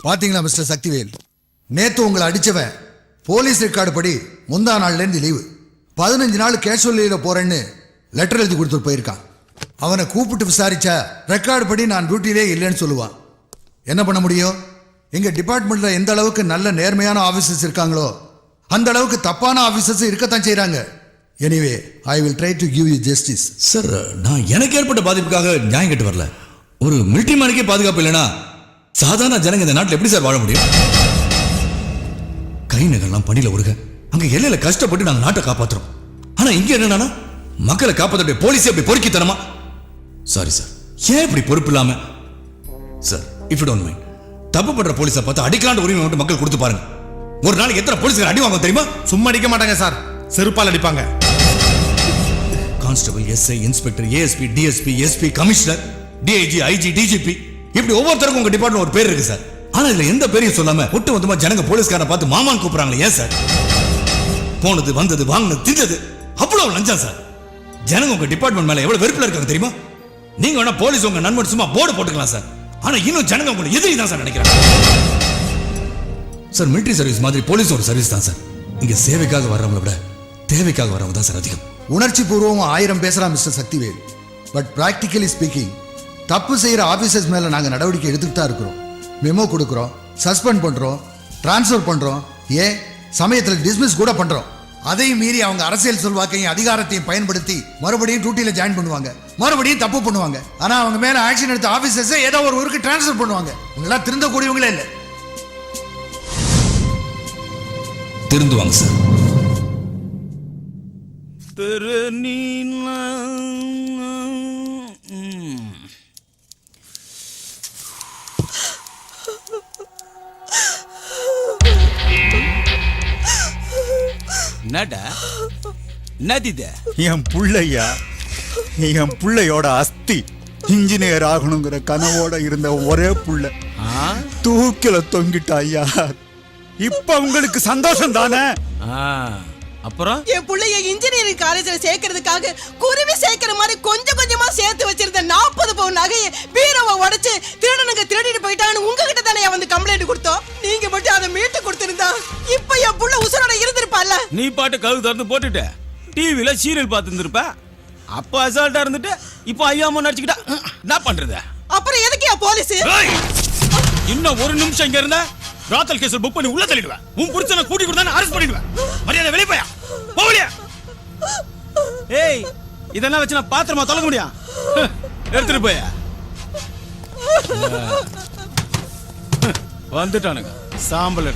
பாத்தீங்களா மிஸ்டர் சக்திவேல், நேத்து உங்களை அடிச்சவன் போலீஸ் ரெக்கார்டு படி முந்தா நாள்ல இருந்து லீவு, 15 நாள் கேஷுவல் லீவ்ல போறேன்னு லெட்டர் எழுதி கொடுத்துட்டு போயிருக்கான். அவனை கூப்பிட்டு விசாரிச்சா ரெக்கார்டு படி நான் டியூட்டிலே இல்லைன்னு சொல்லுவான். என்ன பண்ண முடியும்? எங்க டிபார்ட்மெண்ட்ல எந்த அளவுக்கு நல்ல நேர்மையான ஆபீசர்ஸ் இருக்காங்களோ அந்த அளவுக்கு தப்பான ஆபீசர்ஸ் இருக்கத்தான் செய்யறாங்க. Anyway I will try to give you justice. Sir, நான் எனக்கு ஏற்பட்ட பாதிப்புக்காக நியாயம் கேட்டு வரல. ஒரு மிலிட்டரி மேனுக்கே பாதுகாப்பு இல்லைன்னா சாதாரண ஜனங்க இந்த நாட்டில் எப்படி சார் வாழ முடியும்? கை நகர்லாம் பணியில ஒருக, அங்க எல்லையில கஷ்டப்பட்டு நாங்க நாட்டை காப்பாத்துறோம். ஆனா இங்க என்னன்னா மக்களை காப்பாற்ற போலீஸே அப்படி பொறுக்கி தரமா? சாரி சார், ஏன் இப்படி பொறுப்பு இல்லாம? Sir, if you don't mind, தப்பு பண்ற போலீஸை பார்த்து அடிக்கலான்ற உரிமை மட்டும் மக்கள் கொடுத்து பாருங்க. ஒரு நாளைக்கு எத்தனை போலீஸ்கார அடி வாங்க தெரியுமா? சும்மா அடிக்க மாட்டாங்க சார், செருப்பால் அடிப்பாங்க. Constable, SI, inspector, ASP, DSP, SP, commissioner, DIG, IG, DGP, இப்படி ஒவ்வொருத்தருக்கும் உங்க டிபார்ட்மெண்ட் ஒரு பேர் இருக்கு சார். ஆனா இதுல எந்த பேரையும் சொல்லாம ஒட்டு மொத்தமா ஜனங்க போலீஸ்காரனை பார்த்து மாமான்னு கூப்பிடுறாங்களே, ஏன் சார்? போனது வந்தது வாங்கினது திண்டது அவ்வளவு லஞ்சம் சார். ஜனங்க உங்க டிபார்ட்மெண்ட் மேல எவ்வளவு வெறுப்புல இருக்காங்க தெரியுமா? நீங்க வேணா போலீஸ் உங்க நண்பன் சும்மா போர்டு போட்டுக்கலாம் சார், ஆனா இன்னும் ஜனங்க உங்களை எதிரி தான் சார் நினைக்கிறாங்க. சார், மிலிட்டரி சர்வீஸ் மாதிரி போலீஸ் ஒரு சர்வீஸ் தான் சார். இங்க சேவைக்காக வர்றவங்களை விட தேவைக்காக வர்றவங்க தான் சார் அதிகம். உணர்ச்சி பூர்வமா 1000 பேசலாம் mister Sakthivel. But practically speaking, தப்பு செய்யற ஆபீசர்ஸ் மேல நாங்க நடவடிக்கை எடுத்துட்டு தான் இருக்கிறோம். மெமோ கொடுக்கிறோம், சஸ்பெண்ட் பண்றோம், டிரான்ஸ்ஃபர் பண்றோம், ஏன் சமயத்தில் டிஸ்மிஸ் கூட பண்றோம். அதையும் மீறி அவங்க அரசியல் செல்வாக்கையும் அதிகாரத்தையும் பயன்படுத்தி மறுபடியும் டியூட்டியில ஜாயின் பண்ணுவாங்க, மறுபடியும் தப்பு பண்ணுவாங்க. ஆனா அவங்க மேல ஆக்ஷன் எடுத்த ஆபீசர்ஸ் ஏதோ ஒரு ஊருக்கு டிரான்ஸ்ஃபர் பண்ணுவாங்க. இவங்கெல்லாம் திருந்தக்கூடியவங்களே இல்லை. திருந்துவாங்க சார். என்னடா என்னது? என் புள்ளையா, என் புள்ளையோட அஸ்தி இன்ஜினியர் ஆகணுங்கிற கனவோட இருந்த ஒரே புள்ள தூக்கில தொங்கிட்டா ஐயா. இப்ப உங்களுக்கு சந்தோஷம் தானே? அப்புறம் என் பிள்ளைய இன்ஜினியரிங் காலேஜ்ல சேர்க்கறதுக்காக குருவி சேர்க்கிற மாதிரி கொஞ்சம் கொஞ்சமா சேர்த்து வச்சிருந்த 40 பவுன் நகையை பீரோவை உடைச்சு திருடனுங்க திருடிட்டு போயிட்டான்னு உங்ககிட்ட தானே வந்து கம்ப்ளைண்ட் கொடுத்தோம். நீங்க மட்டும் அதை மீட்டு கொடுத்திருந்தா இப்ப என் புள்ள உசுரோட இருந்திருப்பால. நீ பாட்டு கவு திறந்து போட்டுட்ட டிவில சீரியல் பார்த்து இருந்திருப்ப. அப்ப அசால்ட்டா இருந்துட்டு இப்ப ஐயாம நடிச்சுக்கிட்டா என்ன பண்றது? அப்புறம் எதுக்கு போலீஸ்? இன்னும் ஒரு நிமிஷம் இங்க இருந்தா ராத்தல் கேஸ் புக் பண்ணி உள்ள தள்ளிடுவேன். உன் புருஷனை கூட்டி கொடுத்தா அரெஸ்ட் பண்ணிடுவேன். மரியாதை வெளிய போயா, போகலையா? ஏய், இதெல்லாம் வச்சு நான் பாத்திரமா தொலைக்க முடியும்? எடுத்துட்டு போயா. வந்துட்டானுங்க சாம்பல்.